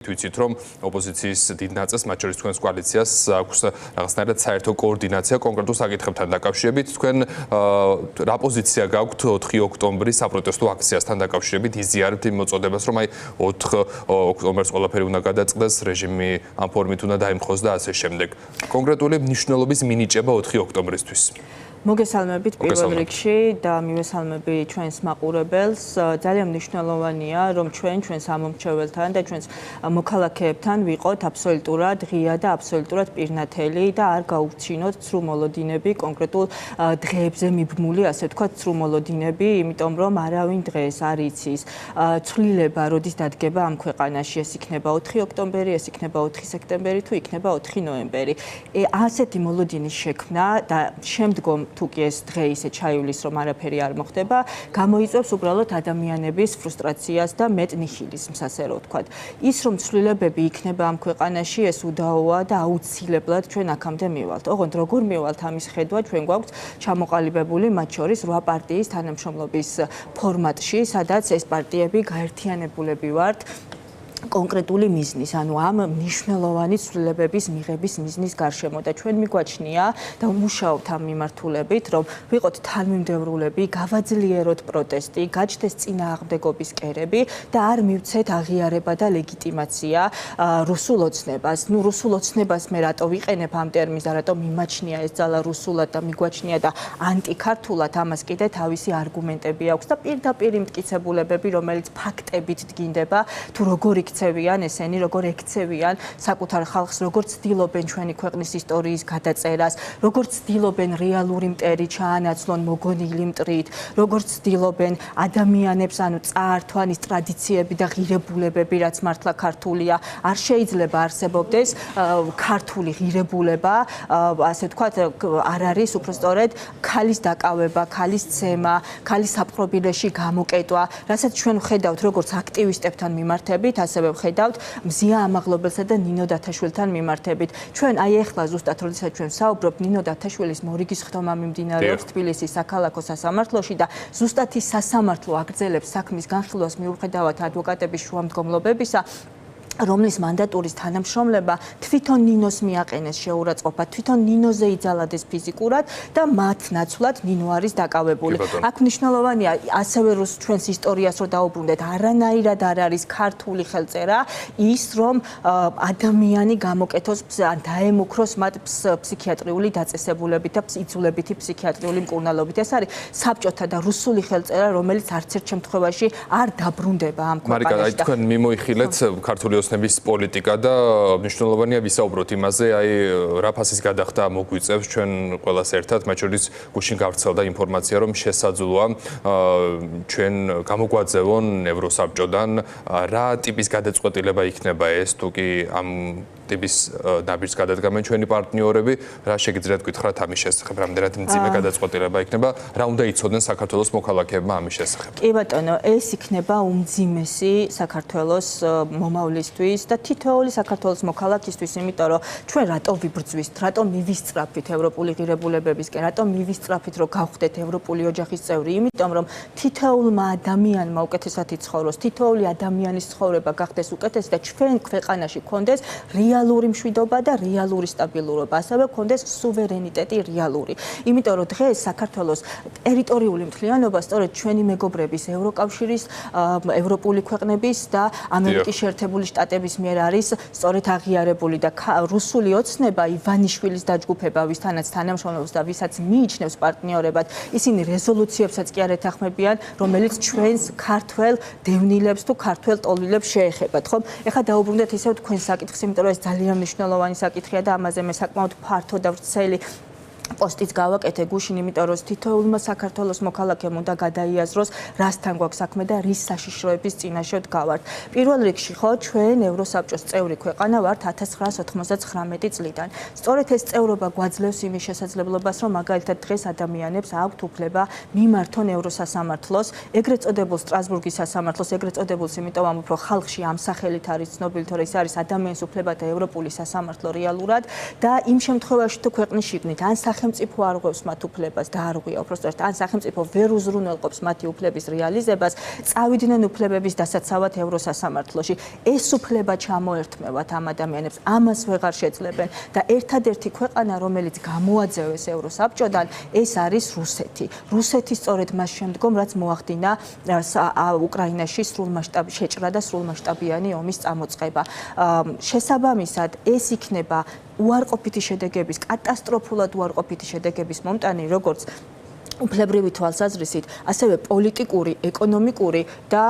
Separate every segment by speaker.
Speaker 1: Ვიცით, რომ ოპოზიციის დიდ ნაწილს, მათ შორის თქვენს კოალიციას აქვს რაღაცნაირად საერთო კოორდინაცია კონკრეტულ საკითხებთან დაკავშირებით. თქვენ რა პოზიცია გაქვთ 4 ოქტომბრის საპროტესტო აქციასთან დაკავშირებით? იზიარებთ იმ მოწოდებას, რომ 4 ოქტომბერს ყველაფერი უნდა გადაწყდეს, რეჟიმი ამ ფორმით უნდა დაიმხოს და ასე შემდეგ. კონკრეტული მნიშვნელობის მინიჭება 4 ოქტომბრისთვის.
Speaker 2: მოგესალმებით პირველ რიგში და მივესალმები ჩვენს მაყურებელს. ძალიან მნიშვნელოვანია, რომ ჩვენს ამომრჩეველთან და ჩვენს მოქალაქეებთან ვიყოთ აბსოლუტურად ღია და აბსოლუტურად პირნათელი და არ გაუჩინოთ ცრუ მოლოდინები, კონკრეტულ დღეებზე მიბმული, ასე ვთქვათ, ცრუ მოლოდინები, იმიტომ რომ არავინ დღეს არ იცის ცვლილება, როდის დადგება ამ ქვეყანაში, ეს იქნება 4 ოქტომბერი, ეს იქნება 4 სექტემბერი თუ იქნება 4 ნოემბერი. ასეთი მოლოდინის შექმნა და შემდგომ თუ კი ეს დღე ისე ჩაივლის, რომ არაფერი არ მოხდება, გამოიწვევს უბრალოდ ადამიანების ფრუსტრაციას და მეტ ნიჰილიზმს, ასე რომ ვთქვათ. ის რომ ცვლილებები იქნება ამ ქვეყანაში, ეს უდაოა და აუცილებლად ჩვენ აქამდე მივალთ. ოღონდ როგორ მივალთ ამის ხედვა, ჩვენ გვაქვს ჩამოყალიბებული მათ შორის 8 პარტიის თანამშრომლობის ფორმატში, სადაც ეს პარტიები გაერთიანებულები ვართ კონკრეტული მიზნის, ანუ ამ მნიშვნელოვანი ცვლილებების მიღების მიზნის გარშემო და ჩვენ მიგვაჩნია და ვმუშაობთ ამ მიმართულებით, რომ ვიყოთ თანმიმდევრულები, გავაძლიეროთ პროტესტი, გაჩნდეს წინააღმდეგობის კერები და არ მივცეთ აღიარება და ლეგიტიმაცია რუსულ ოცნებას. რუსულ ოცნებას მე რატო ვიყენებ ამ ტერმინს და რატო მიმაჩნია ეს ძალა რუსულად და მიგვაჩნია და ანტიქართულად, ამას კიდე თავისი არგუმენტები აქვს და პირდაპირ მტკიცებულებები, რომელიც ფაქტებით დგინდება, თუ როგორ იქცევიან ესენი, როგორ ექცევიან საკუთარ ხალხს, როგორ ცდილობენ ჩვენი ქვეყნის ისტორიის გადაწერას, როგორ ცდილობენ რეალური მტერი ჩაანაცვლონ მოგონილი მტრით, როგორ ცდილობენ ადამიანებს, ანუ წაართვან ის ტრადიციები და ღირებულებები, რაც მართლა ქართულია, არ შეიძლება არსებობდეს ქართული ღირებულება, ასე ვთქვათ, არ არის უბრალოდ ქალის დაკავება, ქალის ცემა, ქალის საპყრობილეში გამოკეტვა, რასაც ჩვენ ვხედავთ როგორც აქტივისტებთან მიმართებით, ასევე ვხედავთ მზია ამაღლობელსა და ნინო დათაშვილთან მიმართებით. ჩვენ აი ეხლა ზუსტად როდესაც ჩვენ საუბრობთ, ნინო დათაშვილის მორიგის ხდომა მიმდინარეობს თბილისის საქალაქო სასამართლოში და ზუსტად ის სასამართლო აგრძელებს საქმის განხილვას მიუხედავად ადვოკატების შუამდგომლობებისა, რომლის მანდატურის თანამშრომლება თვითონ ნინოს მიაყენეს შეურაცხყოფა, თვითონ ნინოზე იძალადეს ფიზიკურად და მათ ნაცვლად ნინო არის დაკავებული. აქ მნიშვნელოვანია ასევე ჩვენს ისტორიას რო დაუბრუნდეთ, არანაირად არ არის ქართული ხელწერა ის, რომ ადამიანი გამოკეთოს ან დაემუქროს მათ ფსიქიატრიული დაწესებულებით და იძულებითი ფსიქიატრიული მკურნალობით. ეს არის საბჭოთა და რუსული ხელწერა, რომელიც არც ერთ შემთხვევაში არ დაბრუნდება ამ ქვეყანაში.
Speaker 1: მარიკა, აი თქვენ მიმოიხილეთ ქართული ოცნების პოლიტიკა და მნიშვნელოვანია ვისაუბროთ იმაზე, აი რა ფასის გადახდა მოგვიწევს ჩვენ ყველას ერთად, მათ შორის გუშინ გავრცელდა ინფორმაცია, რომ შესაძლოა ჩვენ გამოგვაძევონ ევროსაბჭოდან, რა ტიპის გადაწყვეტილება იქნება ეს, თუ კი ამ ტიპის ნაბიჯს გადადგამენ ჩვენი პარტნიორები, რა შეგიძლიათ გითხრათ ამის შესახებ, რამდენად მძიმე გადაწყვეტილება იქნება, რა უნდა იცოდნენ საქართველოს მოქალაქეებმა ამის შესახებ?
Speaker 2: კი ბატონო, ეს იქნება უმძიმესი საქართველოს მომავლისთვის და თითოეული საქართველოს მოქალაქისთვის, იმიტომ რომ ჩვენ რატო ვიბრძვით, რატო მივისწრაფით ევროპული ღირებულებებისკენ, რატო მივისწრაფით, რომ გავხდეთ ევროპული ოჯახის წევრი, იმიტომ რომ თითოეულმა ადამიანმა უკეთესად იცხოვროს, თითოეული ადამიანის ცხოვრება გახდეს უკეთესი და ჩვენ ქვეყანაში გქონდეს რეალური მშვიდობა და რეალური სტაბილურობა, ასევე გქონდეს სუვერენიტეტი რეალური. იმიტომ რომ დღეს საქართველოს ტერიტორიული მთლიანობა სწორედ ჩვენი მეგობრების, ევროკავშირის, ევროპული ქვეყნების და ამერიკის შეერთებული შტატების მიერ არის სწორედ აღიარებული და რუსული ოცნება ივანიშვილის დაჯგუფება, ვისთანაც თანამშრომლობს და ვისაც მიიჩნევს პარტნიორებად, ისინი რეზოლუციებსაც კი არ ეთანხმებიან, რომელიც ჩვენს ქართველ დევნილებს თუ ქართველ ტოლილებს შეეხებათ, ხომ? ეხლა დაუბრუნდეთ ისევ თქვენ საკითხს, იმიტომ რომ ეს ძალიან მნიშვნელოვანი საკითხია და ამაზე მე საკმაოდ ფართო და ვრცელი პოსტიც გავაკეთე გუშინ, იმიტომ რომ თითოეულმა საქართველოს მოქალაქემ უნდა გადაიაზროს, რასთან გვაქვს საქმე და რის საშიშროების წინაშე ვდგავართ. პირველ რიგში ხო ჩვენ ევროსაბჭოს წევრი ქვეყანა ვართ 1999 წლიდან. სწორედ ეს წევრობა გვაძლევს იმის შესაძლებლობას, რომ მაგალითად დღეს ადამიანებს აქვთ უფლება მიმართონ ევროსასამართლოს, ეგრეთ წოდებულ სტრასბურგის სასამართლოს, ეგრეთ წოდებულს, იმიტომ რომ უფრო ხალხში ამ სახელით არის ცნობილი, თორე ეს არის ადამიანის უფლებათა ევროპული სასამართლო რეალურად და იმ შემთხვევაში თუ ქვეყნის შიგნით ან სახელმწიფო არღვევს მათ უფლებას და არღვია უბრალოდ ან სახელმწიფო ვერ უზრუნველყოფს მათი უფლების რეალიზებას, წავიდნენ უფლებების დასაცავად ევროსასამართლოში. ეს უფლება ჩამოერთმევათ ამ ადამიანებს, ამას ვეღარ შეძლებენ და ერთადერთი ქვეყანა, რომელიც გამოაძევეს ევროსაბჭოდან, ეს არის რუსეთი. რუსეთი სწორედ მას შემდგომ, რაც მოახდინა უკრაინაში შეჭრა და სრულმასშტაბიანი ომის წამოწყება. შესაბამისად, ეს იქნება უარყოფითი შედეგების, კატასტროფულად უარყოფითი შედეგების მომტანი, როგორც უფლებრივი თვალსაზრისით, ასევე პოლიტიკური, ეკონომიკური და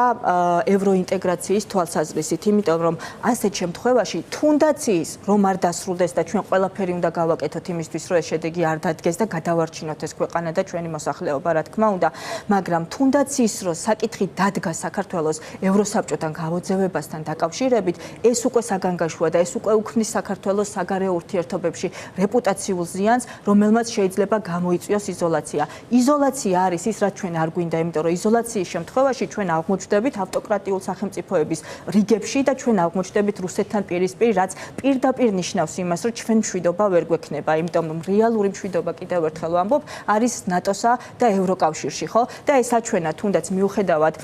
Speaker 2: ევროინტეგრაციის თვალსაზრისით, იმიტომ რომ ასეთ შემთხვევაში თუნდაც ის რომ არ დასრულდეს და ჩვენ ყველაფერი უნდა გავაკეთოთ იმისთვის, რომ ეს შედეგი არ დადგეს და გადავარჩინოთ ეს ქვეყანა და ჩვენი მოსახლეობა, რა თქმა უნდა, მაგრამ თუნდაც ის რომ საკითხი დადგა საქართველოს ევროსაბჭოდან გამოძევებასთან დაკავშირებით, ეს უკვე საგანგაშოა და ეს უკვე უქმნის საქართველოს საგარეო ურთიერთობებში რეპუტაციულ ზიანს, რომელმაც შეიძლება გამოიწვიოს იზოლაცია. იზოლაცია არის ის, რაც ჩვენ არ გვინდა, იმიტომ რომ იზოლაციის შემთხვევაში ჩვენ აღმოჩნდებით ავტოკრატიულ სახელმწიფოების რიგებში და ჩვენ აღმოჩნდებით რუსეთთან პირისპირ, რაც პირდაპირ ნიშნავს იმას, რომ ჩვენ მშვიდობა ვერ გვექნება, იმიტომ რომ რეალური მშვიდობა, კიდევ ერთხელ ვამბობ, არის ნატოსა და ევროკავშირში, ხო? და ეს აჩვენა თუნდაც მიუხედავად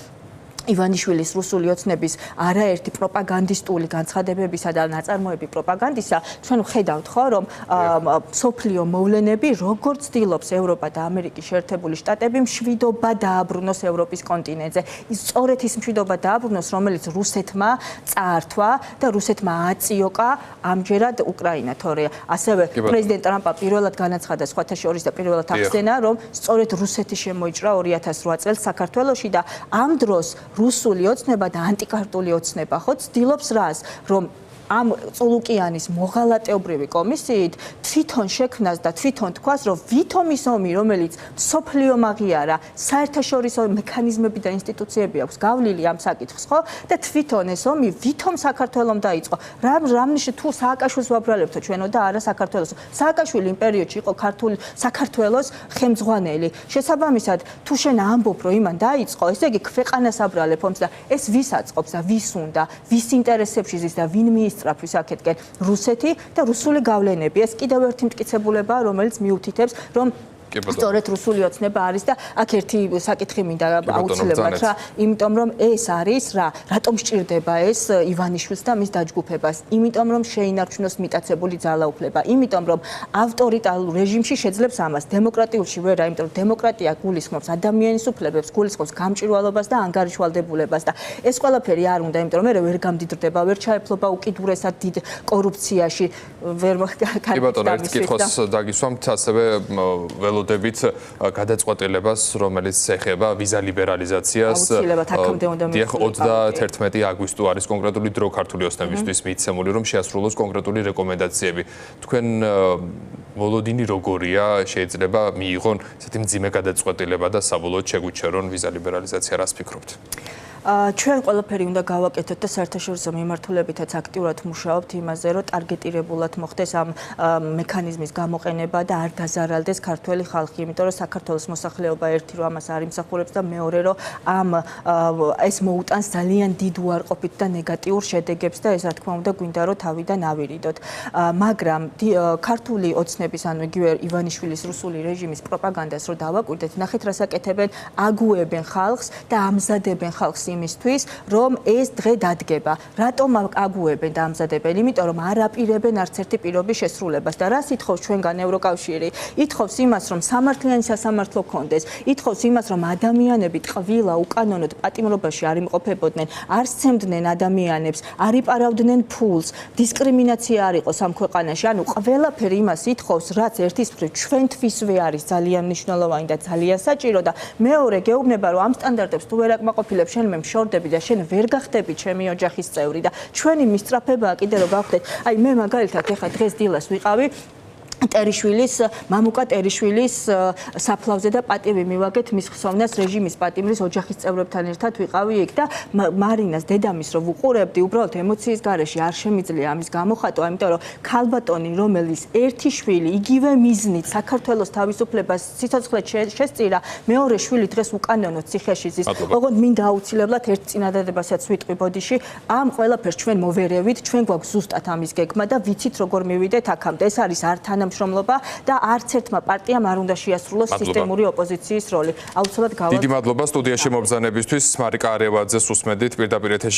Speaker 2: ივანიშვილის რუსული ოცნების არაერთი პროპაგანდისტული განცხადებებისა და ნაწარმოები პროპაგანდისა, ჩვენ ვხედავთ ხო, რომ სოფლიო მოვლენები როგორც ცდილობს ევროპა და ამერიკის შეერთებული შტატები მშვიდობა დააბრუნოს ევროპის კონტინენტზე. სწორედ ის მშვიდობა დააბრუნოს, რომელიც რუსეთმა წაართვა და რუსეთმა აწიოკა ამჯერად უკრაინა, თორე ასევე პრეზიდენტ ტრამპა პირველად განაცხადა სხვათა შორის და პირველად ახსენა, რომ სწორედ რუსეთი შემოიჭრა 2008 წელს საქართველოში და ამ დროს რუსული ოცნება და ანტიკარტული ოცნება ხო ცდილობს რას, რომ ამ წულუკიანის მოღალატეობრივი კომისიით თვითონ შექმნას და თვითონ თქვას, რომ ვითომის ომი, რომელიც სოფლიო აღიარა, საერთაშორისო მექანიზმები და ინსტიტუციები აქვს გავლილი ამ საკითხს, ხო? და თვითონ ეს ომი ვითომ საქართველოს დაიწყო. რამნიშნ თუ სააკაშვილს ვაბრალებთო ჩვენო და არა საქართველოს. სააკაშვილი იმ პერიოდში იყო საქართველოს ხელმძღვანელი. შესაბამისად, თუ შენ ამბობ, რომ იმან დაიწყო, ესე იგი ქვეყანას აბრალებ ომს და ეს ვის აწყობს და ვის უნდა, ვის ინტერესებში ზის და ვინ სწრაფვის აქეთკენ რუსეთი და რუსული გავლენები. ეს კიდევ ერთი მტკიცებულებაა, რომელიც მიუთითებს, რომ სწორედ რუსული ოცნება არის და აქ ერთი საკითხი მინდა აუცილებლად რა, იმიტომ რომ ეს არის რა, რატომ სჭირდება ეს ივანიშვილს და მის დაჯგუფებას? იმიტომ რომ შეინარჩუნოს მიტაცებული ძალაუფლება, იმიტომ რომ ავტორიტარულ რეჟიმში შეძლებს ამას, დემოკრატიულში ვერა, იმიტომ რომ დემოკრატია გულისხმობს ადამიანის უფლებებს, გულისხმობს გამჭვირვალობას და ანგარიშვალდებულებას და ეს ყველაფერი არ უნდა, იმიტომ რომ ვერ გამდიდრდება, ვერ ჩაეფლობა უკიდურესად დიდ კორუფციაში, ვერ
Speaker 1: კი ბატონო, ერთ კითხვას დაგისვამთ, ასევე ველოდებით გადაწყვეტილებას, რომელიც ეხება ვიზა ლიბერალიზაციას.
Speaker 2: აუცილებლად აქამდე უნდა მივხვდეთ.
Speaker 1: 31 აგვისტო არის კონკრეტული დრო ქართული ოცნებისთვის მიცემული, რომ შეასრულოს კონკრეტული რეკომენდაციები. თქვენ მოლოდინი როგორია, შეიძლება მიიღონ ესეთი მძიმე გადაწყვეტილება და საბოლოოდ შეგვიჩერონ ვიზა ლიბერალიზაცია, რას ფიქრობთ?
Speaker 2: ჩვენ ყველაფერი უნდა გავაკეთოთ და საერთაშორისო მიმართულებითაც აქტიურად მუშაობთ იმაზე, რომ ტარგეტირებულად მოხდეს ამ მექანიზმის გამოყენება და არ დაზარალდეს ქართველი ხალხი, იმიტომ რომ საქართველოს მოსახლეობა ერთი რომ ამას არ იმსახურებს და მეორე რომ ეს მოუტანს ძალიან დიდ უარყოფით და ნეგატიურ შედეგებს და ეს რა თქმა უნდა გვინდა რომ თავიდან ავირიდოთ. მაგრამ ქართული ოცნების ანუ იგივე ივანიშვილის რუსული რეჟიმის პროპაგანდას რო დავაკვირდეთ, ნახეთ რას აკეთებენ, აგუებენ ხალხს და ამზადებენ ხალხს იმისთვის, რომ ეს დღე დადგება. რატომ აგუებენ და ამზადებენ? იმიტომ რომ არ აპირებენ არც ერთი პირობის შესრულებას და რას ითხოვს ჩვენგან ევროკავშირი? ითხოვს იმას, რომ სამართლიანი სასამართლო ქონდეს, ითხოვს იმას, რომ ადამიანები ტყვილა უკანონოდ პატიმრობაში არ იმყოფებოდნენ, არ სცემდნენ ადამიანებს, არ იპარავდნენ ფულს, დისკრიმინაცია არ იყოს ამ ქვეყანაში. ანუ ყველაფერი იმას ითხოვს, რაც ერთის მხრივ ჩვენთვისვე არის ძალიან მნიშვნელოვანი და ძალიან საჭირო და მეორე გეუბნება, რომ ამ სტანდარტებს თუ ვერ აკმაყოფილებ შენ მე შორდები და შენ ვერ გახდები ჩემი ოჯახის წევრი და ჩვენი მისწრაფებაა კიდე რომ გავხდეთ. აი მე მაგალითად ეხლა დღეს დილას ვიყავი ტერიშვილის, მამუკა ტერიშვილის საფლავზე და პატივი მივაგეთ მის ხსოვნას რეჟიმის პატიმრის ოჯახის წევრებთან ერთად ვიყავი იქ და მარინას დედამის რო ვუყურებდი, უბრალოდ ემოციის გარეშე არ შემიძლია ამის გამოხატვა, იმიტომ რომ ქალბატონი, რომელიც ერთი შვილი იგივე მიზნით საქართველოს თავისუფლებას სიცოცხლე შესწირა, მეორე შვილი დღეს უკანონოდ ციხეში ზის. ოღონდ მინდა აუცილებლად ერთ წინადადებასაც ვიტყვი ბოდიში, ამ ყველაფერს ჩვენ მოვერევით, ჩვენ გვაქვს ზუსტად ამის გეგმა და ვიცით როგორ მივიდეთ აქამდე. ეს არის არ თანამშრომლობა თანამშრომლობა და არც ერთმა პარტიამ არ უნდა შეასრულოს სისტემური ოპოზიციის როლი. აუცილებლად გავლა
Speaker 1: დიდი მადლობა სტუდიაში მობრძანებისთვის. მარიკა არევაძეს უსმენდით პირდაპირ ეთერში.